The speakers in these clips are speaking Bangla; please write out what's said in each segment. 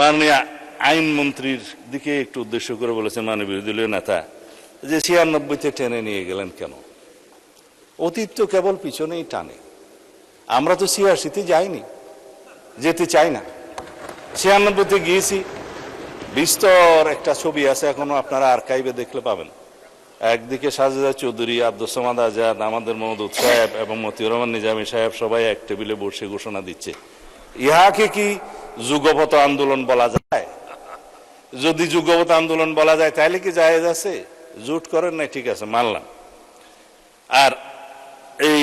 মাননীয় আইনমন্ত্রীর দিকে একটু উদ্দেশ্য করে বলেছেন মাননীয় বিরোধী দলীয় নেতা যে 96-তে টেনে নিয়ে গেলেন কেন? অতীত তো কেবল পিছনেই টানে। আমরা তো 86-তে যাইনি, যেতে চাই না। 96-তে গিয়েছি, বিস্তর একটা ছবি আছে, এখনো আপনারা আর্কাইভে দেখলে পাবেন। একদিকে সাজেদা চৌধুরী, আব্দুস সামাদ আজাদ, আমাদের মহমুদ সাহেব এবং মতিউর রহমান নিজামী সাহেব সবাই এক টেবিলে বসে ঘোষণা দিচ্ছে। ইহাকে কি যুগপৎ আন্দোলন বলা যায়? যদি যুগপৎ আন্দোলন বলা যায় তাহলে কি জায়েজ আছে? জোট করেন না, ঠিক আছে, মানলাম। আর এই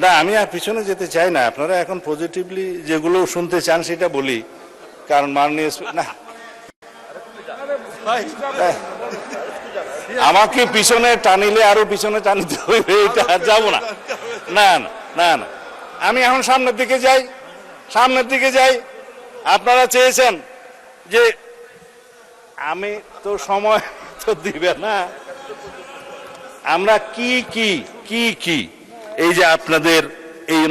না, আমি আর পিছনে যেতে চাই না। আপনারা এখন পজিটিভলি যেগুলো শুনতে চান সেটা বলি, কারণ মাননীয় না আমাকে পিছনে টানিলে আরো পিছনে টানিতে হইবে, এটা যাবো না। না না না, আমি এখন সামনের দিকে যাই, সামনের দিকে যাই। আপনারা চেয়েছেন যে আমি তো সময় তো দিবে না। আমরা কি কি কি কি এই যে আপনাদের এই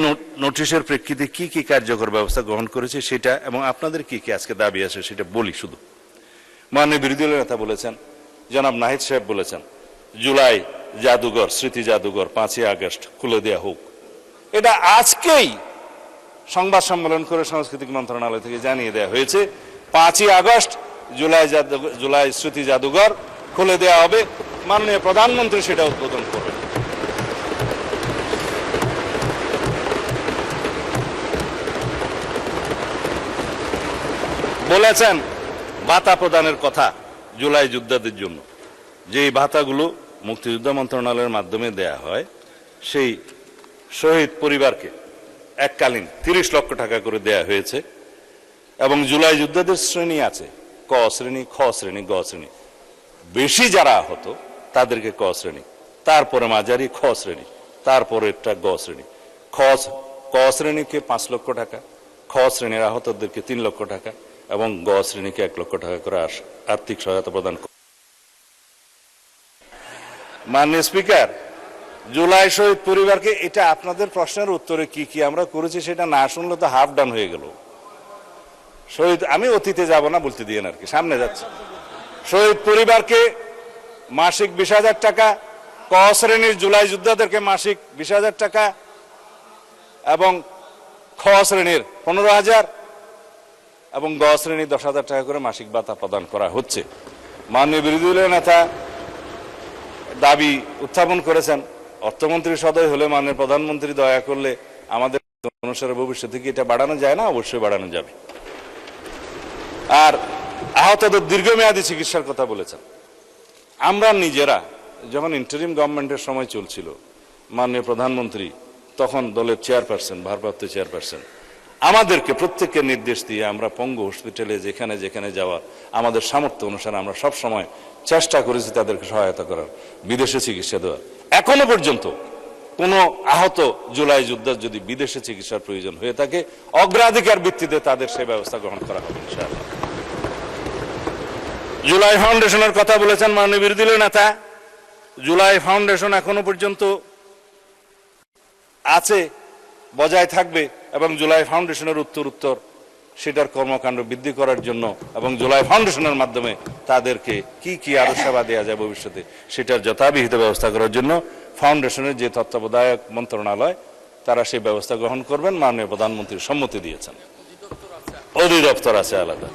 নোটিশের প্রেক্ষিতে কি কি কার্যকর ব্যবস্থা গ্রহণ করেছে সেটা, এবং আপনাদের কি কি আজকে দাবি আছে সেটা বলি শুধু। মাননীয় বিরোধী দলের নেতা বলেছেন, জনাব নাহিদ সাহেব বলেছেন, জুলাই জাদুঘর, স্মৃতি জাদুঘর 5ই আগস্ট খুলে দেওয়া হোক। এটা আজকেই সংবাদ সম্মেলন করে সাংস্কৃতিক মন্ত্রণালয় থেকে জানিয়ে দেওয়া হয়েছে 5ই আগস্ট জুলাই স্মৃতি জাদুঘর খুলে দেওয়া হবে। মাননীয় প্রধানমন্ত্রী সেটা উদ্বোধন করবেন। বলেছেন ভাতা প্রদানের কথা জুলাই যোদ্ধাদের জন্য, যে ভাতাগুলো মুক্তিযোদ্ধা মন্ত্রণালয়ের মাধ্যমে দেয়া হয়, সেই শহীদ পরিবারকে এককালীন 30 লক্ষ টাকা করে দেয়া হয়েছে। এবং জুলাই যোদ্ধাদের শ্রেণী আছে, ক শ্রেণী, খ শ্রেণী, গ শ্রেণী। বেশি যারা আহত তাদেরকে ক শ্রেণী, তারপরে মাঝারি খ শ্রেণী, তারপরে একটা গ শ্রেণী। ক শ্রেণীকে 5 লক্ষ টাকা, খ শ্রেণীর আহতদেরকে 3 লক্ষ টাকা এবং গ শ্রেণীকে 1 লক্ষ টাকা করে আর্থিক সহায়তা প্রদান করে। মাননীয় স্পিকার, জুলাই শহীদ পরিবারকে, এটা আপনাদের প্রশ্নের উত্তরে কি কি আমরা করেছি সেটা না শুনলে তো হাফ ডান হয়ে গেল। শহীদ, আমি অতীতে যাব না, বলতে দিয়ে আর কি, সামনে যাচ্ছে। শহীদ পরিবারকে মাসিক 20,000 টাকা, ক শ্রেণীর জুলাই যোদ্ধাদেরকে মাসিক 20,000 টাকা এবং খ শ্রেণীর 15,000 এবং গ শ্রেণীর 10,000 টাকা করে মাসিক ভাতা প্রদান করা হচ্ছে। মাননীয় বিরোধী দলীয় নেতা দাবি উত্থাপন করেছেন, অর্থমন্ত্রী সদয় হলে মাননীয় প্রধানমন্ত্রী দয়া করলে আমাদের অনুসারে ভবিষ্যতে কি এটা বাড়ানো যায় না? অবশ্যই বাড়ানো যাবে। আর আহতদের দীর্ঘমেয়াদী চিকিৎসার কথা বলেছেন। আমরা নিজেরা যখন ইন্টারিম গভর্নমেন্টের সময় চলছিল, মাননীয় প্রধানমন্ত্রী তখন দলের চেয়ারপারসন, ভারপ্রাপ্ত চেয়ারপারসন, আমাদেরকে প্রত্যেককে নির্দেশ দিয়ে আমরা পঙ্গু হসপিটালে যেখানে যেখানে যাওয়া আমাদের সামর্থ্য অনুসারে আমরা সব সময় চেষ্টা করেছি তাদেরকে সহায়তা করার, বিদেশে চিকিৎসা দেওয়ার। এখনো পর্যন্ত কোনো আহত জুলাই যোদ্ধার যদি বিদেশে চিকিৎসার প্রয়োজন হয়ে থাকে, অগ্রাধিকার ভিত্তিতে তাদের সেই ব্যবস্থা গ্রহণ করা হবে ইনশাআল্লাহ। জুলাই ফাউন্ডেশনের কথা বলেছেন মাননীয় বিরোধী দলীয় নেতা। জুলাই ফাউন্ডেশন এখনো পর্যন্ত আছে, বজায় থাকবে এবং জুলাই ফাউন্ডেশনের উত্তর সেটার কর্মকাণ্ড বৃদ্ধি করার জন্য এবং জুলাই ফাউন্ডেশনের মাধ্যমে তাদেরকে কি কি আরো সেবা দেওয়া যায় ভবিষ্যতে সেটার যথাবিহিত ব্যবস্থা করার জন্য ফাউন্ডেশনের যে তত্ত্বাবধায়ক মন্ত্রণালয়, তারা সেই ব্যবস্থা গ্রহণ করবেন। মাননীয় প্রধানমন্ত্রীর সম্মতি দিয়েছেন। অধিদপ্তর আছে আলাদা।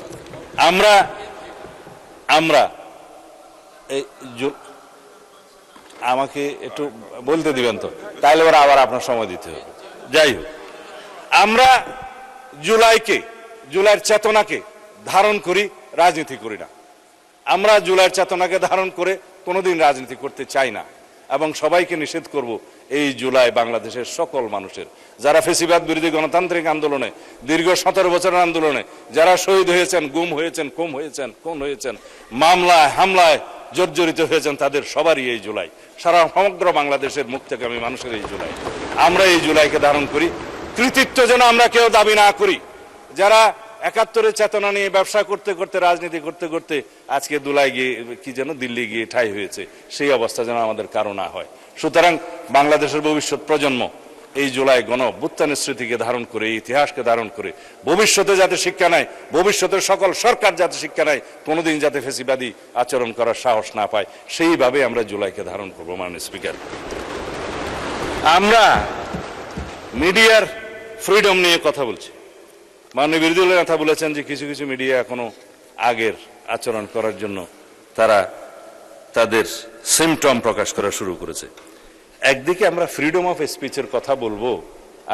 আমরা এই আমাকে একটু বলতে দিবেন তো, তাহলে ওরা আবার আপনার সময় দিতে হবে। যাই হোক, আমরা জুলাইয়ের চেতনাকে ধারণ করি, রাজনীতি করি না। আমরা জুলাইয়ের চেতনাকে ধারণ করে কোনোদিন রাজনীতি করতে চাই না এবং সবাইকে নিষেধ করব এই জুলাই বাংলাদেশের সকল মানুষের, যারা ফেসিবাদ বিরোধী গণতান্ত্রিক আন্দোলনে দীর্ঘ 17 বছরের আন্দোলনে যারা শহীদ হয়েছেন, গুম হয়েছেন, খুন হয়েছেন, মামলায় হামলায় জর্জরিত হয়েছেন, তাদের সবারই এই জুলাই, সারা সমগ্র বাংলাদেশের মুক্তিকামী মানুষের এই জুলাই। আমরা এই জুলাইকে ধারণ করি। কৃতিত্ব যেন আমরা কেউ দাবি না করি। যারা 71-এর চেতনা নিয়ে ব্যবসা করতে করতে, রাজনীতি করতে করতে আজকে দুলাই গিয়ে কি যেন দিল্লি গিয়ে ঠাঁই হয়েছে, সেই অবস্থা যেন আমাদের কারো না হয়। সুতরাং বাংলাদেশের ভবিষ্যৎ প্রজন্ম এই জুলাই গণ অভ্যুত্থানের স্মৃতিকে ধারণ করে, এই ইতিহাসকে ধারণ করে ভবিষ্যতে যাতে শিক্ষা নেয়, ভবিষ্যতের সকল সরকার যাতে শিক্ষা নেয়, কোনোদিন যাতে ফেসিবাদী আচরণ করার সাহস না পায়, সেইভাবে আমরা জুলাইকে ধারণ করবো। মাননীয় স্পিকার, আমরা মিডিয়ার ফ্রিডম নিয়ে কথা বলছি। মাননীয় বিরোধী দলের নেতা বলেছেন যে কিছু কিছু মিডিয়া এখনো আগের আচরণ করার জন্য তারা তাদের সিমটম প্রকাশ করা শুরু করেছে। একদিকে আমরা ফ্রিডম অফ স্পিচের কথা বলবো,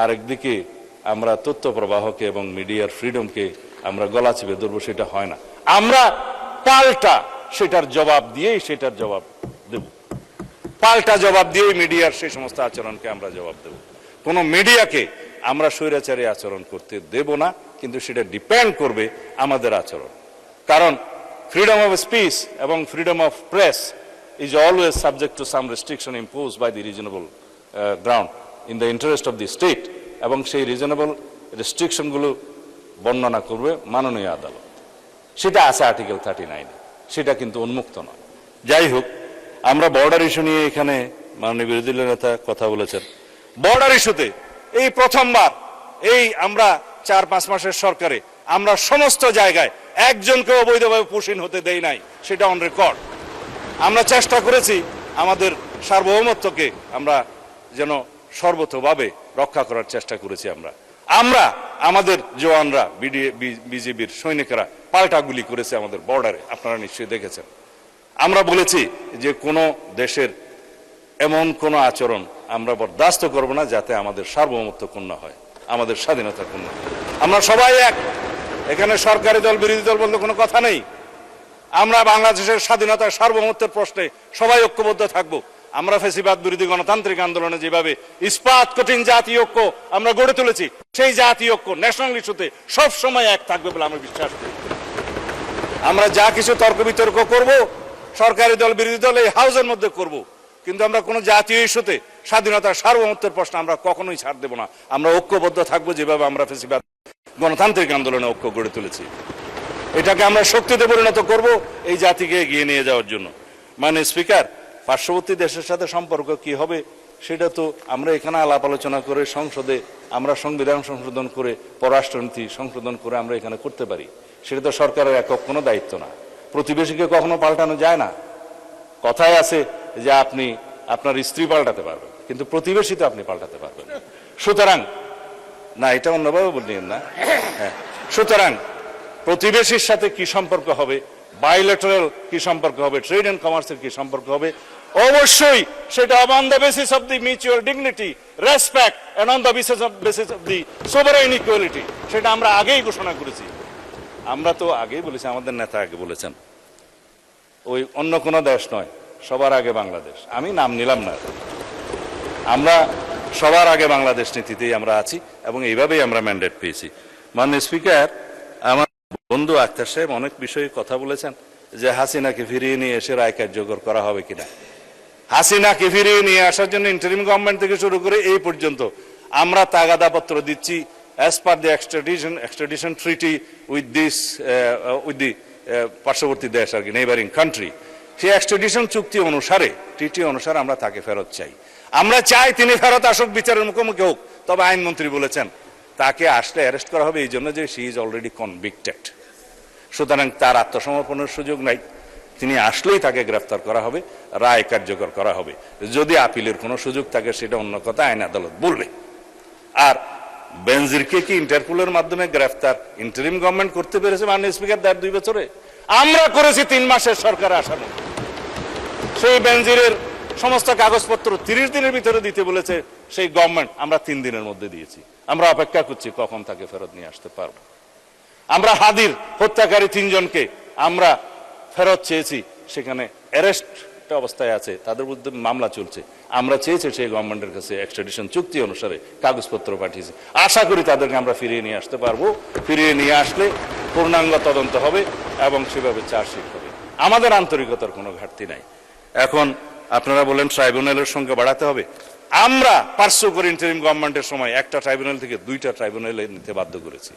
আর একদিকে আমরা তথ্য প্রবাহকে এবং মিডিয়ার ফ্রিডমকে আমরা গলা চেপে ধরবো, সেটা হয় না। আমরা পাল্টা সেটার জবাব দিয়েই সেটার জবাব দেব, পাল্টা জবাব দিয়েই মিডিয়ার সেই সমস্ত আচরণকে আমরা জবাব দেব। কোনো মিডিয়াকে আমরা স্বৈরাচারী আচরণ করতে দেব না, কিন্তু সেটা ডিপেন্ড করবে আমাদের আচরণ। কারণ ফ্রিডম অফ স্পিচ এবং freedom of press is always subject to some restriction imposed by the reasonable ground in the interest of the state, এবং সেই রিজনেবল রেস্ট্রিকশনগুলো বর্ণনা করবে মাননীয় আদালত। সেটা আছে আর্টিকেল 39, সেটা কিন্তু উন্মুক্ত নয়। যাই হোক, আমরা বর্ডার ইস্যু নিয়ে এখানে মাননীয় বিরোধী দলের নেতা কথা বলেছেন। বর্ডার ইস্যুতে এই প্রথমবার এই আমরা 4-5 মাসের সরকারে আমরা সমস্ত জায়গায় একজনকে অবৈধভাবে পুশিন হতে দেই নাই, সেটা অন রেকর্ড। আমরা চেষ্টা করেছি আমাদের সার্বভৌমত্বকে আমরা যেন সর্বতোভাবে রক্ষা করার চেষ্টা করেছি। আমরা আমাদের জওয়ানরা, বিজেপির সৈনিকেরা পাল্টা গুলি করেছে আমাদের বর্ডারে, আপনারা নিশ্চয়ই দেখেছেন। আমরা বলেছি যে কোনো দেশের এমন কোনো আচরণ আমরা বরদাস্ত করব না যাতে আমাদের সার্বভৌমত্ব ক্ষুণ্ণ হয়, আমাদের স্বাধীনতা ক্ষুণ্ণ হয়। আমরা সবাই এক, এখানে সরকারি দল বিরোধী দল বলতে কোনো কথা নেই। আমরা বাংলাদেশের স্বাধীনতা সার্বভৌমত্বের প্রশ্নে সবাই ঐক্যবদ্ধ থাকবো। আমরা ফ্যাসিবাদ বিরোধী গণতান্ত্রিক আন্দোলনে যেভাবে ইস্পাত কঠিন জাতীয় ঐক্য আমরা গড়ে তুলেছি, সেই জাতীয় ঐক্য ন্যাশনাল ইস্যুতে সব সময় এক থাকবে বলে আমরা বিশ্বাস করি। আমরা যা কিছু তর্ক বিতর্ক করব সরকারি দল বিরোধী দল এই হাউসের মধ্যে করব, কিন্তু আমরা কোনো জাতীয় ইস্যুতে স্বাধীনতার সার্বভৌমত্বের প্রশ্ন আমরা কখনোই ছাড় দেব না। আমরা ঐক্যবদ্ধ থাকবো যেভাবে আমরা ফ্যাসিবাদ গণতান্ত্রিক আন্দোলনে ঐক্য গড়ে তুলেছি। এটাকে আমরা শক্তিতে পরিণত করব এই জাতিকে এগিয়ে নিয়ে যাওয়ার জন্য। মাননীয় স্পিকার, পার্শ্ববর্তী দেশের সাথে সম্পর্ক কি হবে সেটা তো আমরা এখানে আলাপ আলোচনা করে সংসদে আমরা সংবিধান সংশোধন করে পররাষ্ট্রনীতি সংশোধন করে আমরা এখানে করতে পারি। সেটা তো সরকারের একক কোনো দায়িত্ব না। প্রতিবেশীকে কখনো পাল্টানো যায় না। কথায় আছে যে আপনি আপনার স্ত্রী পাল্টাতে পারবেন, কিন্তু প্রতিবেশী তো আপনি পাল্টাতে পারবেন না। সুতরাং না, এটা অন্যভাবে বললেন না। হ্যাঁ, সুতরাং প্রতিবেশীর সাথে কি সম্পর্ক হবে, বায়োলেটারাল কি সম্পর্ক হবে, ট্রেড এন্ড কমার্সের কি সম্পর্ক হবে, অবশ্যই সেটা on the basis of the mutual dignity, respect and on the basis of the sovereign equality, সেটা আমরা আগেই ঘোষণা করেছি। আমরা তো আগেই বলেছি, আমাদের নেতা আগে বলেছেন, ওই অন্য কোনো দেশ নয়, সবার আগে বাংলাদেশ। আমি নাম নিলাম না, আমরা সবার আগে বাংলাদেশ নীতিতেই আমরা আছি এবং এইভাবেই আমরা ম্যান্ডেট পেয়েছি। মাননীয় স্পিকার, আমার বন্ধু আক্তার সাহেব অনেক বিষয়ে কথা বলেছেন যে হাসিনাকে ফিরিয়ে নিয়ে এসে রায় কার্যকর করা হবে কিনা। হাসিনাকে ফিরিয়ে নিয়ে আসার জন্য ইন্টারিম গভর্নমেন্ট থেকে শুরু করে এই পর্যন্ত আমরা তাগাদাপত্র দিচ্ছি as per the extradition treaty with the পার্শ্ববর্তী দেশ আর কি, নেইবারিং কান্ট্রি। সেই এক্সট্রাডিশন চুক্তি অনুসারে, ট্রিটি অনুসারে আমরা তাকে ফেরত চাই। আমরা চাই তিনি ফেরত আসুক, বিচারের মুখোমুখি হোক। তবে আইনমন্ত্রী বলেছেন তাকে আসলে অ্যারেস্ট করা হবে এই জন্য যে শি ইজ অলরেডি কনভিক্টেড, সুতরাং তার আত্মসমর্পণের সুযোগ নাই। তিনি আসলেই তাকে গ্রেফতার করা হবে, রায় কার্যকর করা হবে। যদি আপিলের কোনো সুযোগ থাকে সেটা অন্য কথা, আইন আদালত বলবে। আর বেনজিরকে কি ইন্টারপোলের মাধ্যমে গ্রেফতার ইন্টারিম গভর্নমেন্ট করতে পেরেছে মাননীয় স্পিকার 2 বছরে? আমরা করেছি 3 মাসের সরকারে আসার মধ্যে। সেই বেনজিরের সমস্ত কাগজপত্র 30 দিনের ভিতরে দিতে বলেছে সেই গভর্নমেন্ট, আমরা 3 দিনের মধ্যে দিয়েছি। আমরা অপেক্ষা করছি কখন তাকে ফেরত নিয়ে আসতে পারবো। আমরা হাদির হত্যাকারী 3 জনকে আমরা ফেরত চেয়েছি, সেখানে অ্যারেস্ট অবস্থায় আছে, তাদের বিরুদ্ধে মামলা চলছে। আমরা চেয়েছি সেই গভর্নমেন্টের কাছে এক্সট্রাডিশন চুক্তি অনুসারে কাগজপত্র পাঠিয়েছি। আশা করি তাদেরকে আমরা ফিরিয়ে নিয়ে আসতে পারবো। ফিরিয়ে নিয়ে আসলে পূর্ণাঙ্গ তদন্ত হবে এবং সেভাবে চার্জশিট হবে। আমাদের আন্তরিকতার কোনো ঘাটতি নাই। এখন আপনারা বলেন ট্রাইব্যুনালের সংখ্যা বাড়াতে হবে। আমরা পার্শ্ব করে ইন্টারিম গভর্নমেন্টের সময় একটা ট্রাইব্যুনাল থেকে 2টা ট্রাইব্যুনালে নিতে বাধ্য করেছি।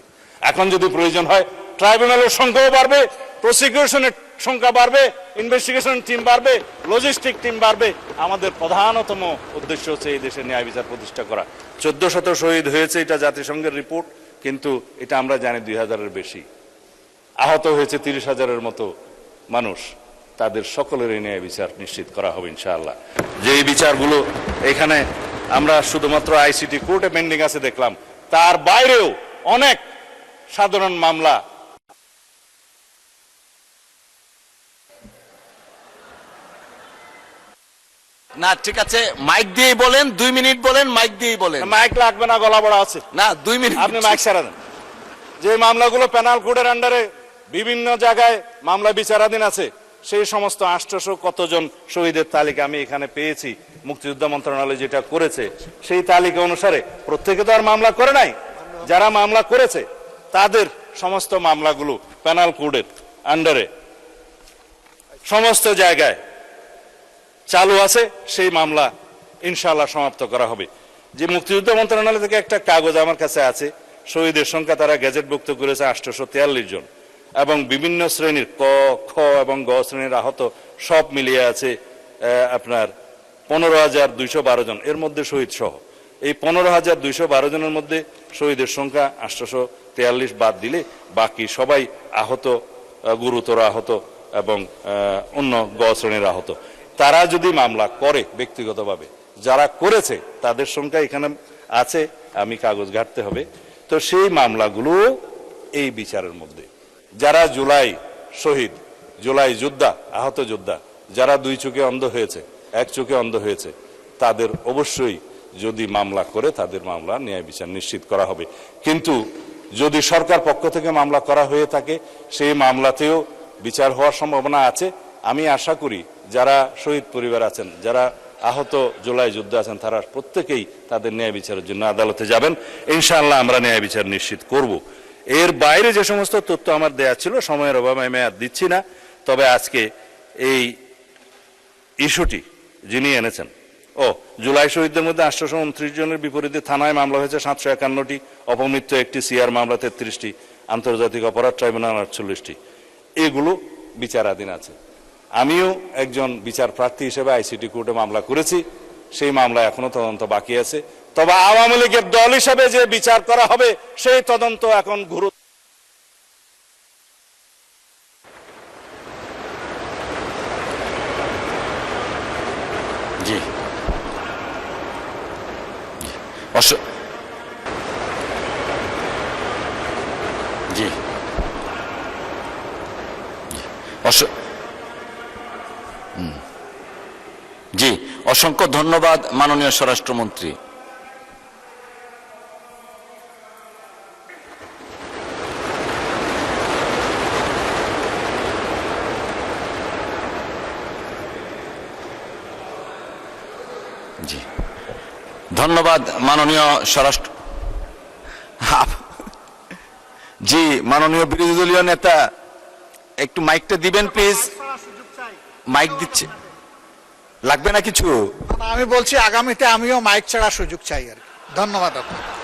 এখন যদি প্রয়োজন হয় ট্রাইব্যুনালের সংখ্যাও বাড়বে, প্রসিকিউশনের সংখ্যা বাড়বে, ইনভেস্টিগেশন টিম বাড়বে, লজিস্টিক টিম বাড়বে। আমাদের প্রধানতম উদ্দেশ্য হচ্ছে এই দেশে ন্যায় বিচার প্রতিষ্ঠা করা। 1400 শহীদ হয়েছে, এটা জাতিসংঘের রিপোর্ট, কিন্তু এটা আমরা জানি 2000-এর বেশি। আহত হয়েছে 30,000-এর মতো মানুষ। তাদের সকলেরই ন্যায় বিচার নিশ্চিত করা হবে ইনশাআল্লাহ। যেই বিচারগুলো এখানে আমরা শুধুমাত্র আইসিটি কোর্টে পেন্ডিং আছে দেখলাম, তার বাইরেও অনেক সাধারণ মামলা না ঠিক আছে, মাইক দিয়েই বলেন, 2 মিনিট বলেন, মাইক দিয়েই বলেন। মাইক লাগবে না, গলা বড়া আছে না 2 মিনিট আপনি মাইক ছাড়া দেন। যে মামলাগুলো পেনাল কোডের আন্ডারে বিভিন্ন জায়গায় মামলা বিচারাধীন আছে, সেই সমস্ত 800 কতজন শহীদের তালিকা আমি এখানে পেয়েছি। মুক্তিযোদ্ধা মন্ত্রণালয় যেটা করেছে সেই তালিকা অনুসারে প্রত্যেকে তো আর মামলা করে নাই, যারা মামলা করেছে তাদের সমস্ত মামলাগুলো পেনাল কোডের আন্ডারে সমস্ত জায়গায় চালু আছে। সেই মামলা ইনশাআল্লাহ সমাপ্ত করা হবে। যে মুক্তিযোদ্ধা মন্ত্রণালয় থেকে একটা কাগজ আমার কাছে আছে, শহীদের সংখ্যা তারা গেজেটভুক্ত করেছে 843 জন, এবং বিভিন্ন শ্রেণীর ক, খ এবং গ শ্রেণীর আহত সব মিলিয়ে আছে আপনার 15,212 জন, এর মধ্যে শহীদ সহ। এই 15,212 জনের মধ্যে শহীদের সংখ্যা 843 বাদ দিলে বাকি সবাই আহত, গুরুতর আহত এবং অন্য গ শ্রেণীর আহত। তারা যদি মামলা করে ব্যক্তিগতভাবে, যারা করেছে তাদের সংখ্যা এখানে আছে, আমি কাগজ ঘাটতে হবে, তো সেই মামলাগুলো এই বিচারের মধ্যে। যারা জুলাই শহীদ, জুলাই যোদ্ধা, আহত যোদ্ধা, যারা 2 চোখে অন্ধ হয়েছে, 1 চোখে অন্ধ হয়েছে, তাদের অবশ্যই যদি মামলা করে তাদের মামলা ন্যায় বিচার নিশ্চিত করা হবে। কিন্তু যদি সরকার পক্ষ থেকে মামলা করা হয়ে থাকে, সেই মামলাতেও বিচার হওয়ার সম্ভাবনা আছে। আমি আশা করি যারা শহীদ পরিবার আছেন, যারা আহত জুলাই যোদ্ধা আছেন, তারা প্রত্যেকেই তাদের ন্যায় বিচারের জন্য আদালতে যাবেন। ইনশাআল্লাহ আমরা ন্যায় বিচার নিশ্চিত করব। এর বাইরে যে সমস্ত তথ্য আমার দেয়া ছিল, সময়ের অভাবে আমি আর দিচ্ছি না। তবে আজকে এই ইস্যুটি যিনি এনেছেন, জুলাই শহীদদের মধ্যে 829 জনের বিপরীতে থানায় মামলা হয়েছে 751টি, অপমৃত্যু 1টি, সিআর মামলা 33টি, আন্তর্জাতিক অপরাধ ট্রাইব্যুনাল 48টি, এগুলো বিচারাধীন আছে। আমিও একজন বিচার প্রার্থী হিসেবে আইসিটি কোর্টে মামলা করেছি, সেই মামলা এখনো তদন্ত বাকি আছে। তবে আওয়ামী লীগের দল হিসেবে যে বিচার করা হবে সেই তদন্ত এখন জি জি জি অসংখ্য ধন্যবাদ মাননীয় স্বরাষ্ট্রমন্ত্রী। জি ধন্যবাদ মাননীয় স্বরাষ্ট্র। জি মাননীয় বিরোধী দলীয় নেতা, একটু মাইকটা দিবেন প্লিজ। মাইক দিচ্ছে, লাগবে না কিছু? আমি বলছি আগামীতে আমিও মাইক ছাড়া সুযোগ চাই আর। ধন্যবাদ আপনাকে।